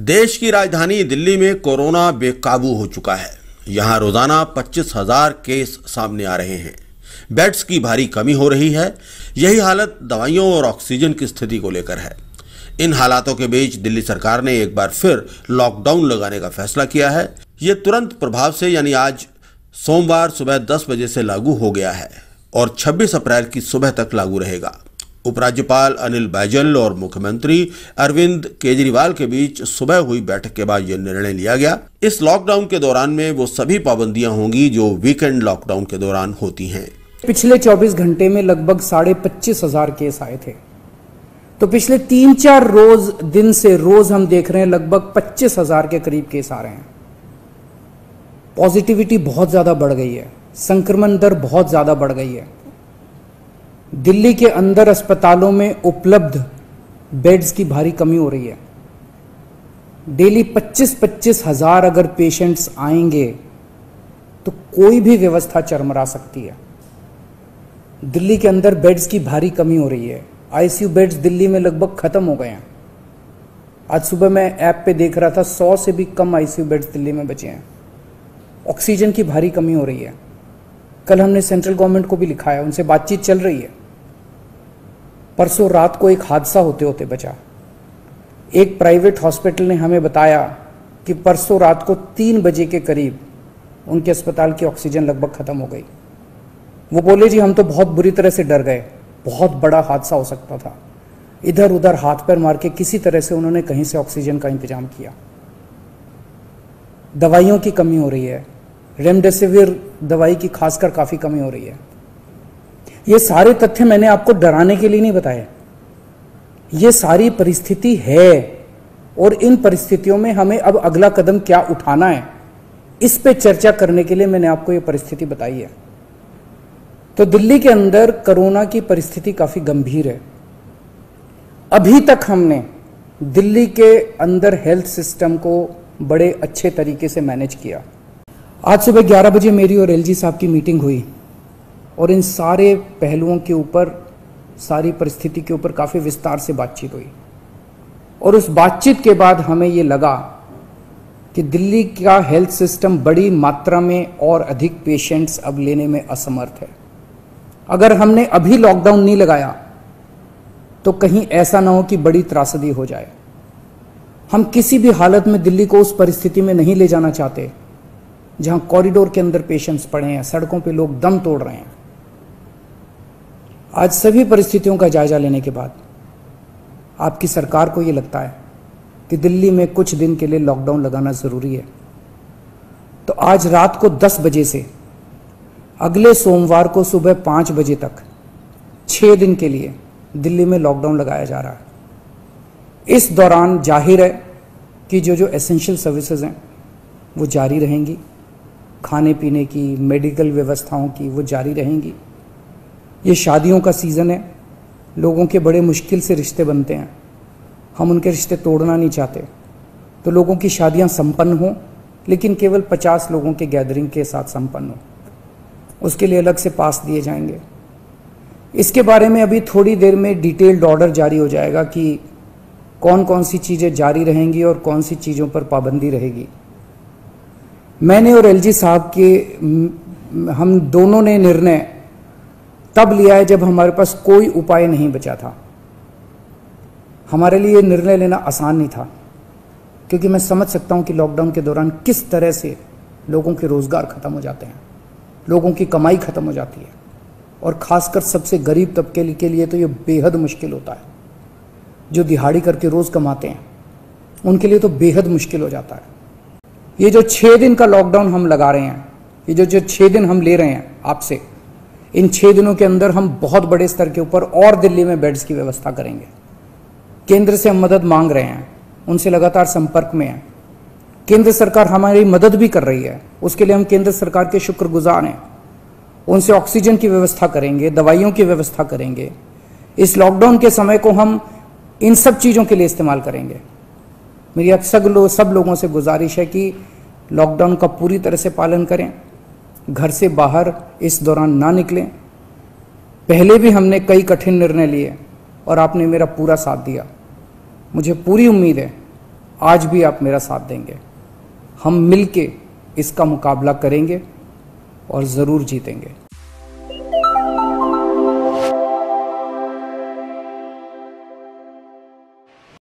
देश की राजधानी दिल्ली में कोरोना बेकाबू हो चुका है। यहां रोजाना 25,000 केस सामने आ रहे हैं। बेड्स की भारी कमी हो रही है। यही हालत दवाइयों और ऑक्सीजन की स्थिति को लेकर है। इन हालातों के बीच दिल्ली सरकार ने एक बार फिर लॉकडाउन लगाने का फैसला किया है। ये तुरंत प्रभाव से यानी आज सोमवार सुबह 10 बजे से लागू हो गया है और 26 अप्रैल की सुबह तक लागू रहेगा। उपराज्यपाल अनिल बैजल और मुख्यमंत्री अरविंद केजरीवाल के बीच सुबह हुई बैठक के बाद यह निर्णय लिया गया। इस लॉकडाउन के दौरान में वो सभी पाबंदियां होंगी जो वीकेंड लॉकडाउन के दौरान होती हैं। पिछले 24 घंटे में लगभग 25,500 केस आए थे, तो पिछले 3-4 दिन से रोज हम देख रहे हैं लगभग 25,000 के करीब केस आ रहे हैं। पॉजिटिविटी बहुत ज्यादा बढ़ गई है, संक्रमण दर बहुत ज्यादा बढ़ गई है। दिल्ली के अंदर अस्पतालों में उपलब्ध बेड्स की भारी कमी हो रही है। डेली 25-25 हजार अगर पेशेंट्स आएंगे तो कोई भी व्यवस्था चरमरा सकती है। दिल्ली के अंदर बेड्स की भारी कमी हो रही है। आईसीयू बेड्स दिल्ली में लगभग खत्म हो गए हैं। आज सुबह मैं ऐप पे देख रहा था 100 से भी कम आईसीयू बेड्स दिल्ली में बचे हैं। ऑक्सीजन की भारी कमी हो रही है। कल हमने सेंट्रल गवर्नमेंट को भी लिखा है, उनसे बातचीत चल रही है। परसों रात को एक हादसा होते होते बचा। एक प्राइवेट हॉस्पिटल ने हमें बताया कि परसों रात को 3 बजे के करीब उनके अस्पताल की ऑक्सीजन लगभग खत्म हो गई। वो बोले जी हम तो बहुत बुरी तरह से डर गए, बहुत बड़ा हादसा हो सकता था। इधर उधर हाथ पैर मार के किसी तरह से उन्होंने कहीं से ऑक्सीजन का इंतजाम किया। दवाइयों की कमी हो रही है। रेमडेसिविर दवाई की खासकर काफी कमी हो रही है। ये सारे तथ्य मैंने आपको डराने के लिए नहीं बताए। ये सारी परिस्थिति है और इन परिस्थितियों में हमें अब अगला कदम क्या उठाना है, इस पे चर्चा करने के लिए मैंने आपको ये परिस्थिति बताई है। तो दिल्ली के अंदर कोरोना की परिस्थिति काफी गंभीर है। अभी तक हमने दिल्ली के अंदर हेल्थ सिस्टम को बड़े अच्छे तरीके से मैनेज किया। आज सुबह 11 बजे मेरी और एलजी साहब की मीटिंग हुई और इन सारे पहलुओं के ऊपर, सारी परिस्थिति के ऊपर काफ़ी विस्तार से बातचीत हुई। और उस बातचीत के बाद हमें ये लगा कि दिल्ली का हेल्थ सिस्टम बड़ी मात्रा में और अधिक पेशेंट्स अब लेने में असमर्थ है। अगर हमने अभी लॉकडाउन नहीं लगाया तो कहीं ऐसा ना हो कि बड़ी त्रासदी हो जाए। हम किसी भी हालत में दिल्ली को उस परिस्थिति में नहीं ले जाना चाहते जहां कॉरिडोर के अंदर पेशेंट्स पड़े हैं, सड़कों पे लोग दम तोड़ रहे हैं। आज सभी परिस्थितियों का जायजा लेने के बाद आपकी सरकार को यह लगता है कि दिल्ली में कुछ दिन के लिए लॉकडाउन लगाना जरूरी है। तो आज रात को 10 बजे से अगले सोमवार को सुबह 5 बजे तक 6 दिन के लिए दिल्ली में लॉकडाउन लगाया जा रहा है। इस दौरान जाहिर है कि जो एसेंशियल सर्विसेज हैं वो जारी रहेंगी। खाने पीने की, मेडिकल व्यवस्थाओं की वो जारी रहेंगी। ये शादियों का सीज़न है। लोगों के बड़े मुश्किल से रिश्ते बनते हैं। हम उनके रिश्ते तोड़ना नहीं चाहते। तो लोगों की शादियां संपन्न हों, लेकिन केवल 50 लोगों के गैदरिंग के साथ संपन्न हो। उसके लिए अलग से पास दिए जाएंगे। इसके बारे में अभी थोड़ी देर में डिटेल्ड ऑर्डर जारी हो जाएगा कि कौन कौन सी चीज़ें जारी रहेंगी और कौन सी चीज़ों पर पाबंदी रहेगी। मैंने और एलजी साहब के हम दोनों ने निर्णय तब लिया है जब हमारे पास कोई उपाय नहीं बचा था। हमारे लिए ये निर्णय लेना आसान नहीं था, क्योंकि मैं समझ सकता हूं कि लॉकडाउन के दौरान किस तरह से लोगों के रोजगार खत्म हो जाते हैं, लोगों की कमाई खत्म हो जाती है, और खासकर सबसे गरीब तबके के लिए तो ये बेहद मुश्किल होता है। जो दिहाड़ी करके रोज कमाते हैं उनके लिए तो बेहद मुश्किल हो जाता है। ये जो 6 दिन का लॉकडाउन हम लगा रहे हैं, ये जो 6 दिन हम ले रहे हैं आपसे, इन 6 दिनों के अंदर हम बहुत बड़े स्तर के ऊपर और दिल्ली में बेड्स की व्यवस्था करेंगे। केंद्र से हम मदद मांग रहे हैं, उनसे लगातार संपर्क में हैं। केंद्र सरकार हमारी मदद भी कर रही है, उसके लिए हम केंद्र सरकार के शुक्रगुजार हैं। उनसे ऑक्सीजन की व्यवस्था करेंगे, दवाइयों की व्यवस्था करेंगे। इस लॉकडाउन के समय को हम इन सब चीज़ों के लिए इस्तेमाल करेंगे। मेरी अब सब लोगों से गुजारिश है कि लॉकडाउन का पूरी तरह से पालन करें, घर से बाहर इस दौरान ना निकलें। पहले भी हमने कई कठिन निर्णय लिए और आपने मेरा पूरा साथ दिया। मुझे पूरी उम्मीद है आज भी आप मेरा साथ देंगे। हम मिलके इसका मुकाबला करेंगे और ज़रूर जीतेंगे।